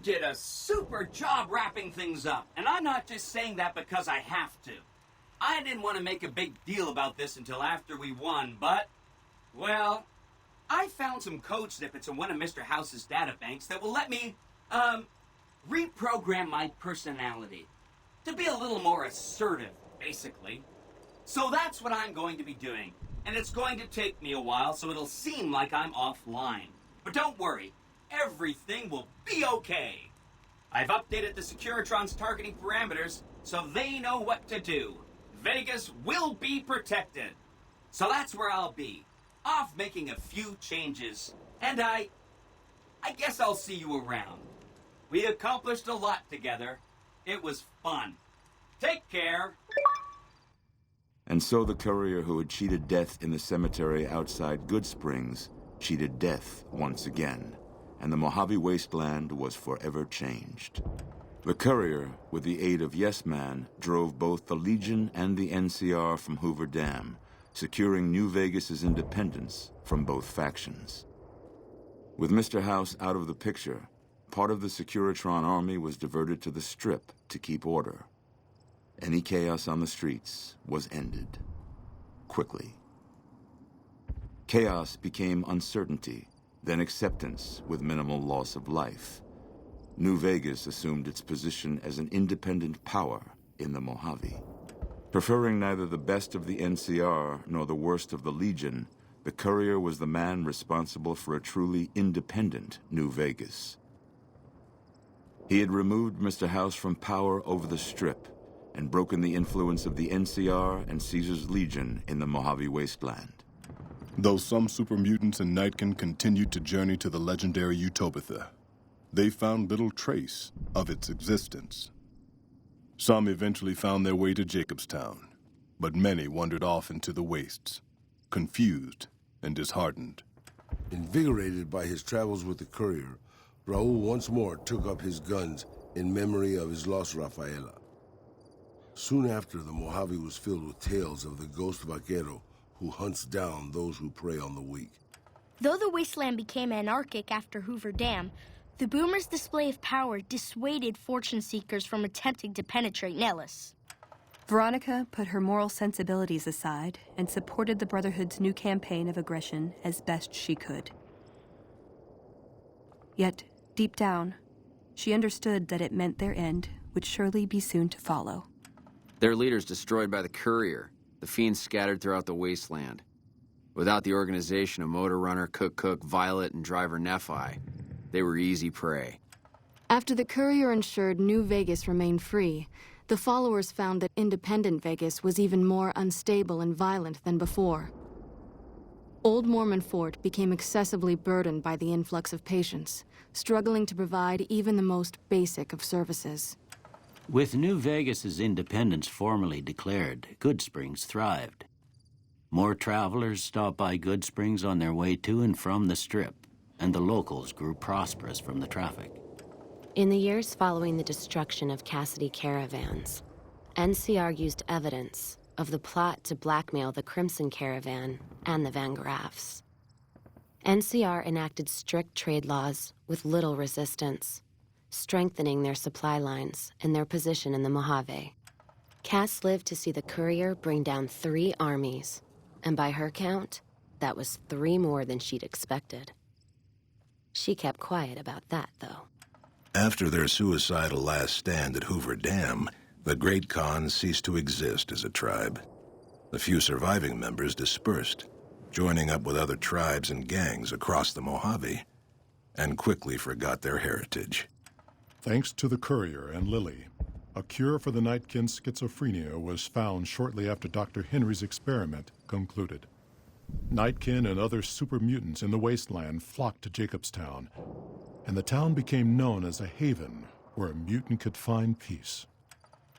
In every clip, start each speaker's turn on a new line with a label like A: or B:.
A: did a super job wrapping things up, and I'm not just saying that because I have to. I didn't want to make a big deal about this until after we won, but, well, I found some code snippets in one of Mr. House's databanks that will let me, reprogram my personality to be a little more assertive, basically. So that's what I'm going to be doing, and it's going to take me a while, so it'll seem like I'm offline. But don't worry, everything will be okay. I've updated the Securitron's targeting parameters, so they know what to do. Vegas will be protected. So that's where I'll be, off making a few changes. And I guess I'll see you around. We accomplished a lot together. It was fun. Take care.
B: And so the courier who had cheated death in the cemetery outside Good Springs cheated death once again, and the Mojave Wasteland was forever changed. The courier, with the aid of Yes Man, drove both the Legion and the NCR from Hoover Dam, securing New Vegas's independence from both factions. With Mr. House out of the picture, part of the Securitron army was diverted to the Strip to keep order. Any chaos on the streets was ended. Quickly. Chaos became uncertainty, then acceptance with minimal loss of life. New Vegas assumed its position as an independent power in the Mojave. Preferring neither the best of the NCR nor the worst of the Legion, the courier was the man responsible for a truly independent New Vegas. He had removed Mr. House from power over the Strip and broken the influence of the NCR and Caesar's Legion in the Mojave Wasteland.
C: Though some super mutants in Nightkin continued to journey to the legendary Utopia, they found little trace of its existence. Some eventually found their way to Jacobstown, but many wandered off into the wastes, confused and disheartened.
D: Invigorated by his travels with the courier, Raul once more took up his guns in memory of his lost Rafaela. Soon after, the Mojave was filled with tales of the ghost vaquero who hunts down those who prey on the weak.
E: Though the wasteland became anarchic after Hoover Dam, the Boomers' display of power dissuaded fortune seekers from attempting to penetrate Nellis.
F: Veronica put her moral sensibilities aside and supported the Brotherhood's new campaign of aggression as best she could. Yet, deep down, she understood that it meant their end would surely be soon to follow.
G: Their leaders destroyed by the courier, the fiends scattered throughout the wasteland. Without the organization of Motor Runner, Cook, Violet, and Driver Nephi, they were easy prey.
H: After the courier ensured New Vegas remained free, the followers found that Independent Vegas was even more unstable and violent than before. Old Mormon Fort became excessively burdened by the influx of patients, struggling to provide even the most basic of services.
I: With New Vegas's independence formally declared, Good Springs thrived. More travelers stopped by Good Springs on their way to and from the Strip, and the locals grew prosperous from the traffic.
J: In the years following the destruction of Cassidy caravans, NCR used evidence of the plot to blackmail the Crimson Caravan and the Van Graffs. NCR enacted strict trade laws with little resistance, strengthening their supply lines and their position in the Mojave. Cass lived to see the courier bring down 3 armies, and by her count, that was 3 more than she'd expected. She kept quiet about that, though.
K: After their suicidal last stand at Hoover Dam, the Great Khan ceased to exist as a tribe. The few surviving members dispersed, joining up with other tribes and gangs across the Mojave, and quickly forgot their heritage.
C: Thanks to the courier and Lily, a cure for the Nightkin's schizophrenia was found shortly after Dr. Henry's experiment concluded. Nightkin and other super mutants in the wasteland flocked to Jacobstown, and the town became known as a haven where a mutant could find peace.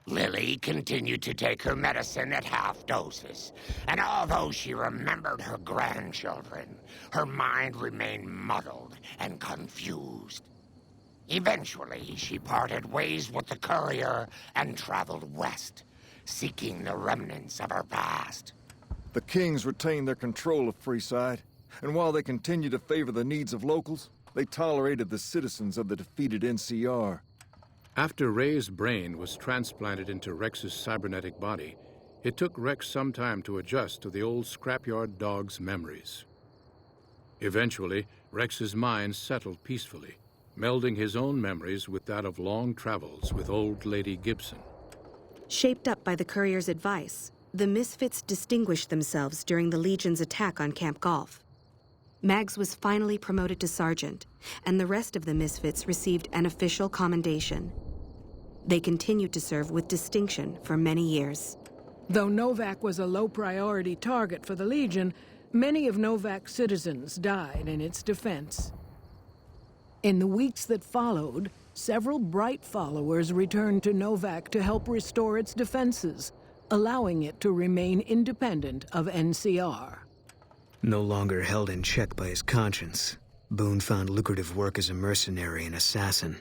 L: Lily continued to take her medicine at half doses, and although she remembered her grandchildren, her mind remained muddled and confused. Eventually, she parted ways with the courier and traveled west, seeking the remnants of her past.
M: The Kings retained their control of Freeside, and while they continued to favor the needs of locals, They tolerated the citizens of the defeated NCR.
N: After Ray's brain was transplanted into Rex's cybernetic body, it took Rex some time to adjust to the old scrapyard dog's memories. Eventually, Rex's mind settled peacefully, melding his own memories with that of long travels with old Lady Gibson.
O: Shaped up by the courier's advice, the Misfits distinguished themselves during the Legion's attack on Camp Golf. Mags was finally promoted to sergeant, and the rest of the Misfits received an official commendation. They continued to serve with distinction for many years.
P: Though Novak was a low-priority target for the Legion, many of Novak's citizens died in its defense. In the weeks that followed, several bright followers returned to Novak to help restore its defenses, allowing it to remain independent of NCR.
Q: No longer held in check by his conscience, Boone found lucrative work as a mercenary and assassin.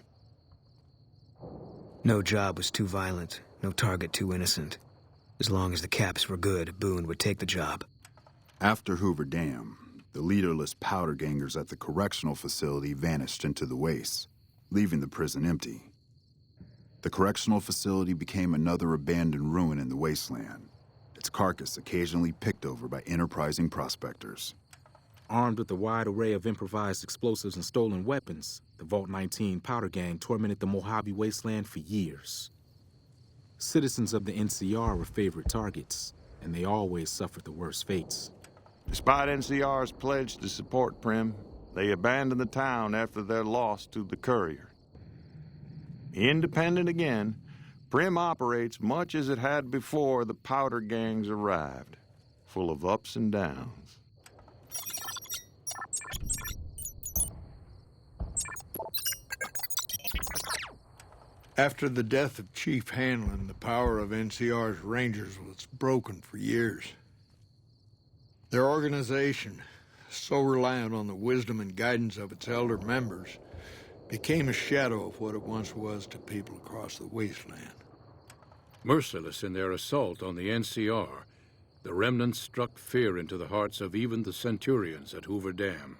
Q: No job was too violent, no target too innocent. As long as the caps were good, Boone would take the job.
R: After Hoover Dam, the leaderless powder gangers at the correctional facility vanished into the wastes, leaving the prison empty. The correctional facility became another abandoned ruin in the wasteland, its carcass occasionally picked over by enterprising prospectors.
S: Armed with a wide array of improvised explosives and stolen weapons, the Vault 19 powder gang tormented the Mojave Wasteland for years. Citizens of the NCR were favorite targets, and they always suffered the worst fates.
T: Despite NCR's pledge to support Prim, they abandoned the town after their loss to the courier. Independent again, Prim operates much as it had before the powder gangs arrived, full of ups and downs.
U: After the death of Chief Hanlon, the power of NCR's Rangers was broken for years. Their organization, so reliant on the wisdom and guidance of its elder members, became a shadow of what it once was to people across the wasteland.
N: Merciless in their assault on the NCR, the remnants struck fear into the hearts of even the Centurions at Hoover Dam.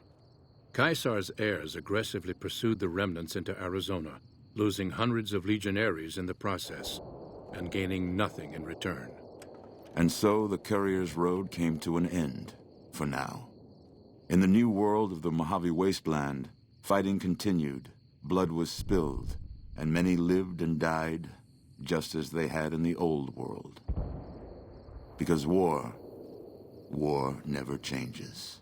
N: Caesar's heirs aggressively pursued the remnants into Arizona, losing hundreds of legionaries in the process, and gaining nothing in return.
B: And so the courier's road came to an end, for now. In the new world of the Mojave Wasteland, fighting continued, blood was spilled, and many lived and died just as they had in the old world. Because war never changes.